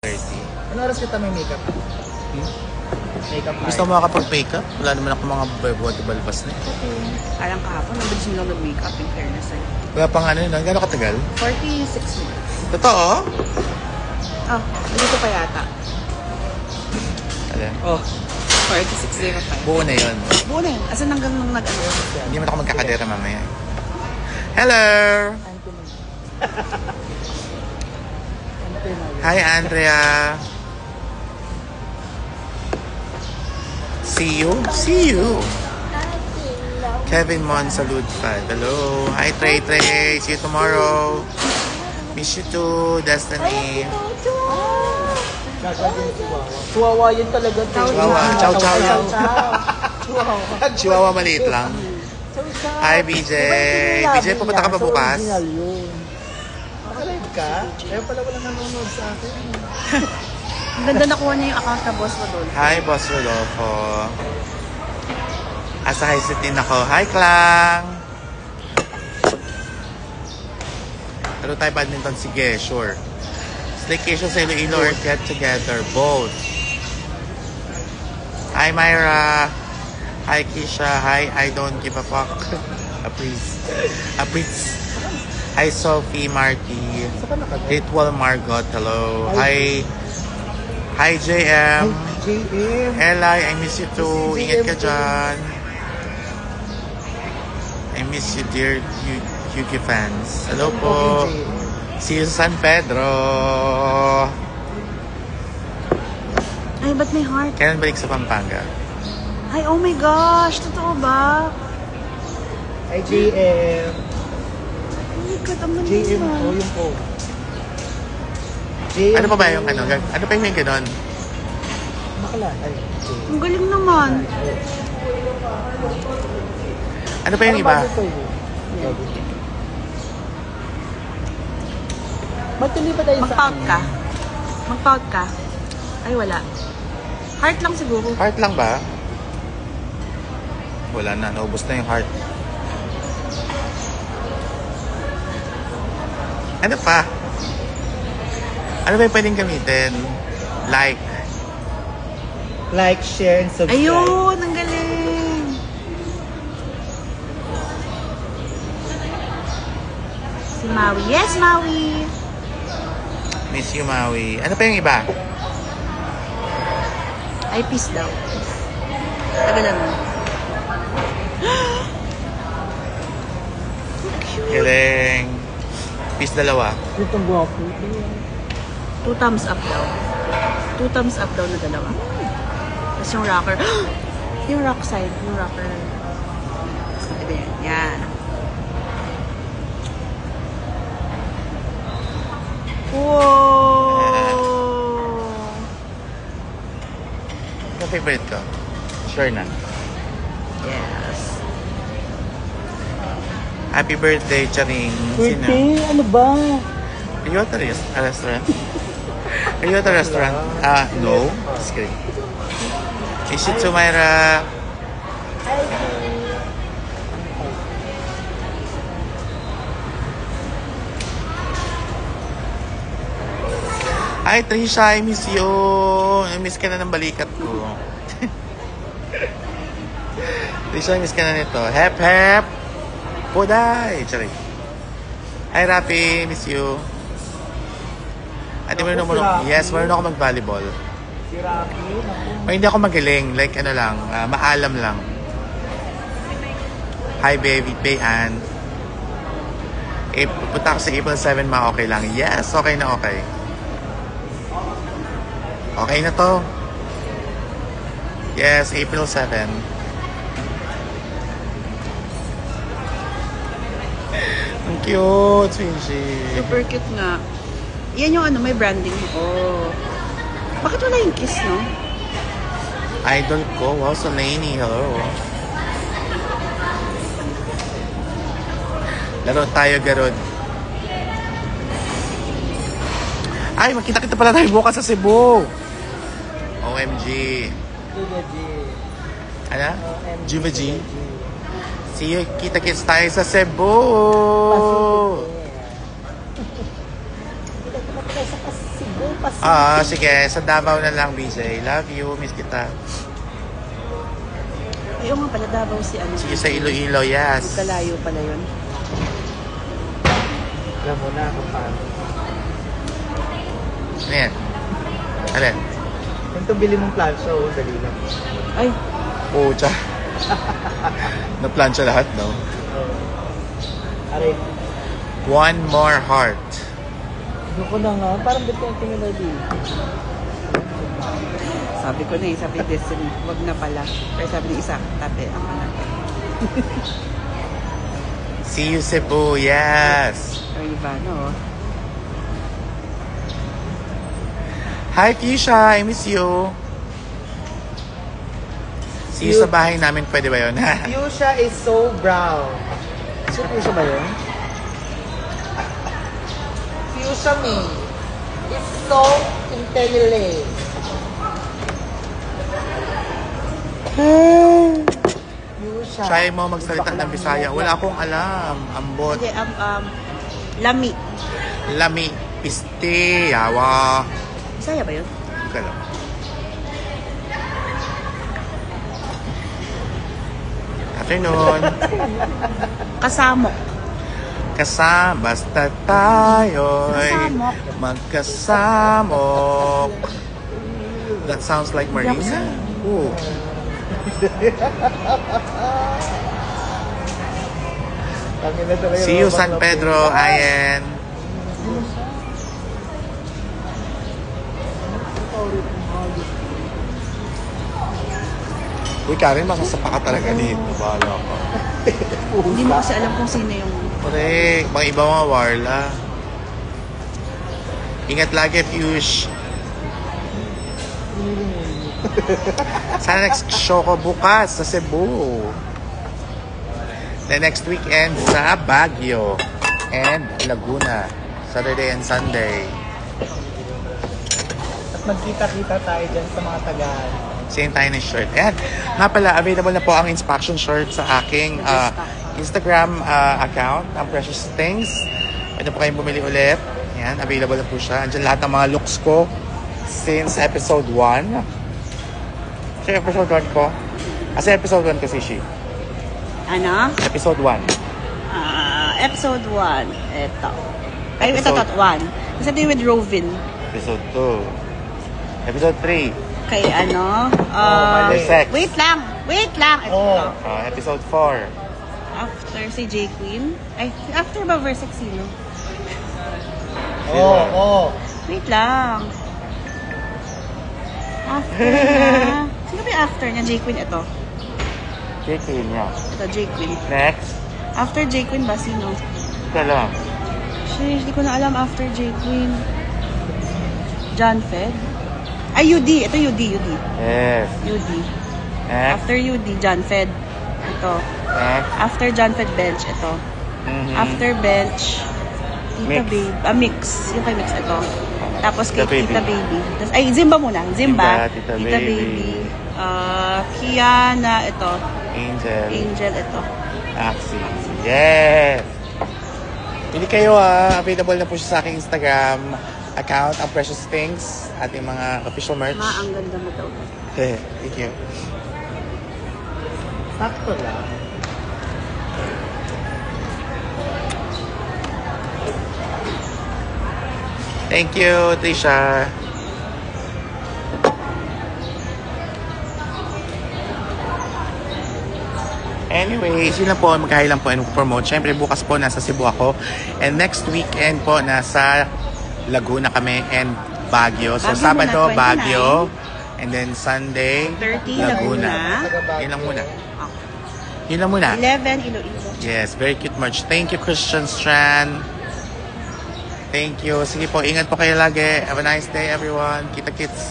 30. Ano oras kita may makeup? Makeup Gusto mo makapag-makeup? Wala naman ako mga body balbas na. Parang kahapon, nabilis mo lang mag-makeup in fairness sa'yo. Wala pang ano yun, gano'ng katagal? 46 minutes. Totoo? Oh, dito pa yata. Alam. Oh, 46:05. Buo na yun. Buo na yun. Asan hanggang nung nag-ano? Hindi man ako magkakadera mamaya. Hello! Hi, Andrea. See you? See you. Kevin Mon, salute 5. Hello. Hi, Trey Trey. See you tomorrow. Miss you too, Destiny. Chihuahua yun talaga. Chihuahua. Chow chow lang. Chihuahua maliit lang. Hi, BJ. BJ, pupunta ka pa bukas? Nakalive ka? Kaya pala wala nanonood sa akin. Ang ganda nakuha niya yung account na boss mo doon. Hi, Boss Rodolfo. Asa high sit din ako. Hi, Klang! Laro tayo badminton? Sige, sure. Staycation sa Iloilo or get together? Both. Hi, Myra. Hi, Kisha. Hi, I don't give a fuck. A please. A please. Hi, Sophie, Marky. Ritual Margot. Hello. Hi. Hi, JM. JM. Eli, I miss you too. Ingat ka dyan. I miss you, dear Yuki fans. Hello po. See you sa San Pedro. Ay, ba't may heart? Kailan balik sa Pampanga? Ay, oh my gosh! Totoo ba? Hi, JM. Oh my God, ang ganda JM naman. po, yung po. JM Ano pa ba yung ano? Ano pa yung ganon? Bakla. Ay, Ang galing naman. Ano pa yung iba? Magtuloy pa tayo sa... Mag-pout ka. Mag-pout ka. Ay, wala. Heart lang siguro. Heart lang ba? Wala na. Naubos na yung heart. Ano pa? Ano ba yung pwedeng gamitin? Like. Like, share, and subscribe. Ayun! Ang galing! Si Maui. Yes, Maui! Miss you, Maui. Ano pa yung iba? Ay, peace daw. Tagalan mo. Galing. Peace dalawa. Itong guwapo. 2 thumbs up daw. 2 thumbs up daw na dalawa. Tapos yung rocker. Yung rock side. Yung rocker. Ito yan. Yan. Wow! Ano favorite ko? Sure na. Yes. Happy birthday, Charing. Sino? Birthday? Ano ba? Are you at a restaurant? Are you at a restaurant? No. Just kidding. Miss you too, Myra. Hi, Trisha. I miss you. I-miss ka na ng balikat ko. Trisha, I-miss ka na nito. Hep, hep. Poday. Charing. Hi, Rafi. Miss you. Ate, marunong mo. Yes, marunong ako mag-volleyball. Si Rocky. Hindi ako magaling. Like, ano lang, maalam lang. Hi, baby. Payan. Pupunta ako sa April 7, okay lang. Yes, okay na okay. Okay na to. Yes, April 7. Ang cute, Swingy. Super cute nga. Yan yung ano, may branding mo. Oh. Bakit wala yung kiss, no? Idol ko. Wow, Solaney. Hello. Laro tayo, Garod. Ay, magkita-kita pala tayo bukas sa Cebu. OMG. Juva G. Ano? OMG. Juva G. See you, kita-kits tayo sa Cebu. Kita-kita tayo sa Cebu. Sige. Sa Davao na lang, BJ. Love you. Miss kita. Ayun nga pala, Davao si ano. See you sa Iloilo, yes. Magkalayo pala yun. Alam mo na kung paano. Ano yan? Alin? Kung bili mong plancha, dali lang. Ay, Pucha. Na-plancha lahat, no? Aray, One more heart. ano ko na nga, parang depende nga na di. sabi ko na sabi ni Destiny, wag na pala. Pero sabi ni isa, tabi, ako na. See you, Cebu, yes. Or iba, no? Hi, Keisha. I miss you. See you sa bahay namin. Pwede ba yun? Fuchsia is so brown. So, Fuchsia ba yun? Fuchsia me. It's so intelligent. Fuchsia. Try mo magsalita ng Bisaya. Wala akong alam. Ambot. Hindi, lami. Lami. Piste. Yawa. Bisaya ba yun? Hindi lang. Afternoon. Kasamok. Basta tayo'y Kasamok. magkasamok. That sounds like Marina. Ooh. See you, San Pedro, Ayen. Uy, Karen, makasapa ka talaga dito. Bahala ka. Hindi mo kasi alam kung sino yung... Correct. Mga iba mga warla. Ingat lagi, Fush. Sana next show ko bukas sa Cebu. The next weekend sa Baguio and Laguna. Saturday and Sunday. At magkita-kita tayo dyan sa mga tagaan. Same tayo ng shirt. And nga pala, available na po ang inspection shirt sa aking Instagram account, ang Precious Things. Pwede po kayong bumili ulit. Yan, available na po siya. Andiyan lahat ng mga looks ko since episode 1. So, episode 1 ko. Kasi episode 1 kasi she. Ano? Episode 1. Episode 1. Ito. Ay, ito, Episode- 1. Kasi ito yung with Rovin. Episode 2. Episode 3. Kay ano? mali. Sex. Wait lang. Ito. Oh. Episode 4. After si J Queen. Ay, after ba verse sino? Oo. Wait lang. After na. Sino ba yung after niya? J Queen ito. JK niya. Ito, J Queen. Next. After J Queen ba? Sino? Ika lang. Sheesh, di ko na alam after J Queen. John Fed? Ay, UD. Ito UD. Yes. UD. Next. After UD, John Fed. Ito. Next. After John Fed Bench, ito. Mhm. After Bench, Tita Mix. Babe. Mix. Yung kay Mix ito. Tapos kay Tita Tita Baby. Baby. Tapos, ay, Zimba muna. Zimba. Tita Baby. Kiana, ito. Angel. Angel, ito. Axie. Yes! Pili kayo available na po siya sa aking Instagram account, ang Precious Things, ating mga official merch. Ang ganda mo daw. Thank you. Sakto lang. Thank you, Trisha. Anyways, yun lang po, magkahi lang po and promote. Siyempre, bukas po nasa Cebu ako. And next weekend po, nasa Laguna kami and Baguio. So, Baguio Sabado, muna, 29. Baguio. And then Sunday, 30, Laguna. Laguna. Yun lang muna. Okay. Yun lang muna. 11, Iloilo. Yes, very cute merch. Thank you, Christian Strand. Thank you. Sige po, ingat po kayo lagi. Have a nice day, everyone. Kita-kits.